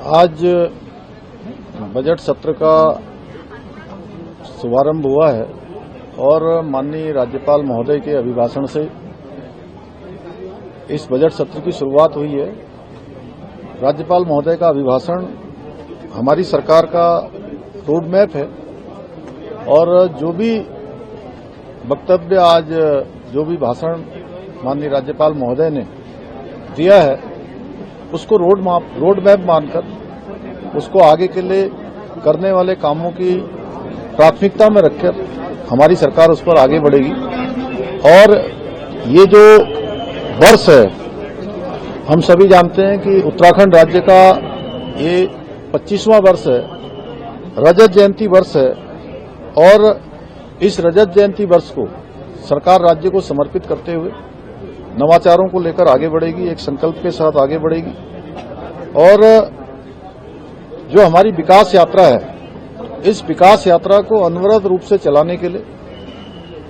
आज बजट सत्र का शुभारंभ हुआ है और माननीय राज्यपाल महोदय के अभिभाषण से इस बजट सत्र की शुरुआत हुई है। राज्यपाल महोदय का अभिभाषण हमारी सरकार का रोड मैप है और जो भी वक्तव्य आज जो भी भाषण माननीय राज्यपाल महोदय ने दिया है उसको रोड मैप मानकर उसको आगे के लिए करने वाले कामों की प्राथमिकता में रखकर हमारी सरकार उस पर आगे बढ़ेगी। और ये जो वर्ष है, हम सभी जानते हैं कि उत्तराखंड राज्य का ये 25वां वर्ष है, रजत जयंती वर्ष है और इस रजत जयंती वर्ष को सरकार राज्य को समर्पित करते हुए नवाचारों को लेकर आगे बढ़ेगी, एक संकल्प के साथ आगे बढ़ेगी। और जो हमारी विकास यात्रा है, इस विकास यात्रा को अनवरत रूप से चलाने के लिए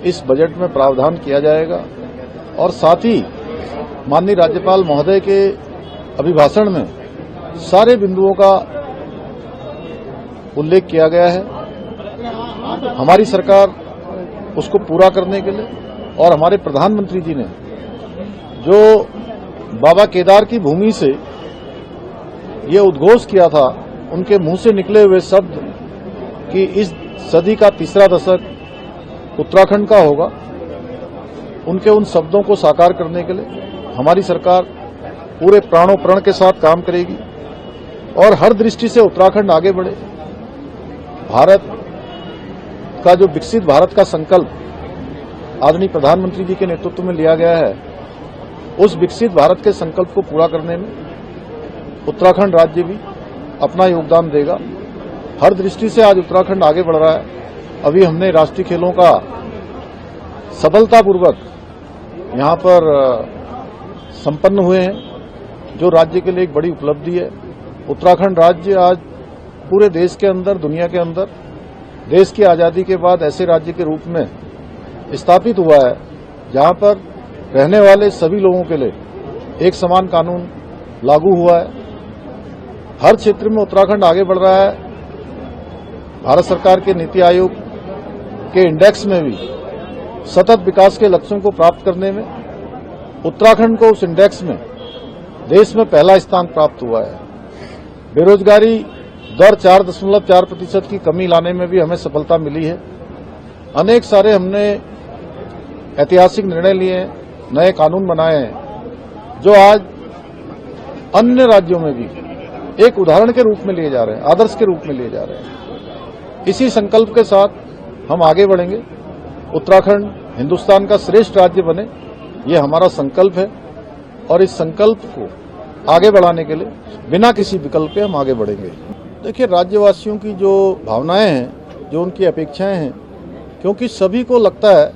इस बजट में प्रावधान किया जाएगा। और साथ ही माननीय राज्यपाल महोदय के अभिभाषण में सारे बिंदुओं का उल्लेख किया गया है। हमारी सरकार उसको पूरा करने के लिए और हमारे प्रधानमंत्री जी ने जो बाबा केदार की भूमि से ये उद्घोष किया था, उनके मुंह से निकले हुए शब्द कि इस सदी का तीसरा दशक उत्तराखंड का होगा, उनके उन शब्दों को साकार करने के लिए हमारी सरकार पूरे प्राणों प्रण के साथ काम करेगी और हर दृष्टि से उत्तराखंड आगे बढ़े। भारत का जो विकसित भारत का संकल्प आदरणीय प्रधानमंत्री जी के नेतृत्व में लिया गया है, उस विकसित भारत के संकल्प को पूरा करने में उत्तराखंड राज्य भी अपना योगदान देगा। हर दृष्टि से आज उत्तराखंड आगे बढ़ रहा है। अभी हमने राष्ट्रीय खेलों का सफलतापूर्वक यहां पर संपन्न हुए हैं, जो राज्य के लिए एक बड़ी उपलब्धि है। उत्तराखंड राज्य आज पूरे देश के अंदर, दुनिया के अंदर, देश की आजादी के बाद ऐसे राज्य के रूप में स्थापित हुआ है जहां पर रहने वाले सभी लोगों के लिए एक समान कानून लागू हुआ है। हर क्षेत्र में उत्तराखंड आगे बढ़ रहा है। भारत सरकार के नीति आयोग के इंडेक्स में भी सतत विकास के लक्ष्यों को प्राप्त करने में उत्तराखंड को उस इंडेक्स में देश में पहला स्थान प्राप्त हुआ है। बेरोजगारी दर 4.4% की कमी लाने में भी हमें सफलता मिली है। अनेक सारे हमने ऐतिहासिक निर्णय लिए, नए कानून बनाए हैं जो आज अन्य राज्यों में भी एक उदाहरण के रूप में लिए जा रहे हैं, आदर्श के रूप में लिए जा रहे हैं। इसी संकल्प के साथ हम आगे बढ़ेंगे। उत्तराखंड हिंदुस्तान का श्रेष्ठ राज्य बने, ये हमारा संकल्प है और इस संकल्प को आगे बढ़ाने के लिए बिना किसी विकल्प के हम आगे बढ़ेंगे। देखिए, राज्यवासियों की जो भावनाएं हैं, जो उनकी अपेक्षाएं हैं, क्योंकि सभी को लगता है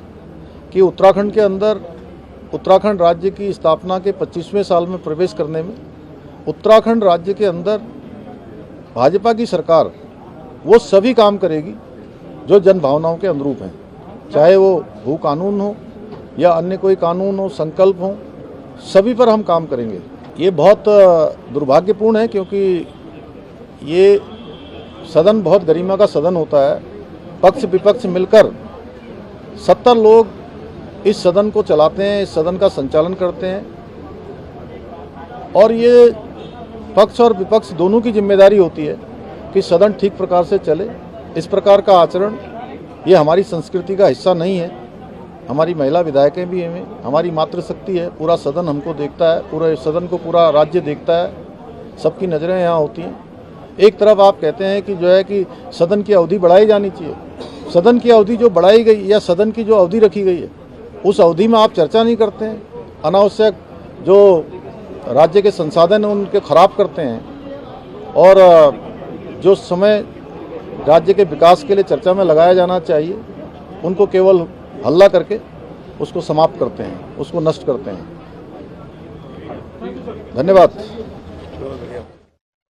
कि उत्तराखंड के अंदर उत्तराखंड राज्य की स्थापना के 25वें साल में प्रवेश करने में उत्तराखंड राज्य के अंदर भाजपा की सरकार वो सभी काम करेगी जो जन भावनाओं के अनुरूप हैं, चाहे वो भू कानून हो या अन्य कोई कानून हो, संकल्प हो, सभी पर हम काम करेंगे। ये बहुत दुर्भाग्यपूर्ण है क्योंकि ये सदन बहुत गरिमा का सदन होता है। पक्ष विपक्ष मिलकर 70 लोग इस सदन को चलाते हैं, इस सदन का संचालन करते हैं और ये पक्ष और विपक्ष दोनों की जिम्मेदारी होती है कि सदन ठीक प्रकार से चले। इस प्रकार का आचरण ये हमारी संस्कृति का हिस्सा नहीं है। हमारी महिला विधायकें भी हैं, हमारी मातृशक्ति है, पूरा सदन हमको देखता है, पूरे सदन को पूरा राज्य देखता है, सबकी नज़रें यहाँ होती हैं। एक तरफ आप कहते हैं कि जो है कि सदन की अवधि बढ़ाई जानी चाहिए। सदन की अवधि जो बढ़ाई गई या सदन की जो अवधि रखी गई है, उस अवधि में आप चर्चा नहीं करते हैं, अनावश्यक जो राज्य के संसाधन हैं उनके खराब करते हैं और जो समय राज्य के विकास के लिए चर्चा में लगाया जाना चाहिए उनको केवल हल्ला करके उसको समाप्त करते हैं, उसको नष्ट करते हैं। धन्यवाद।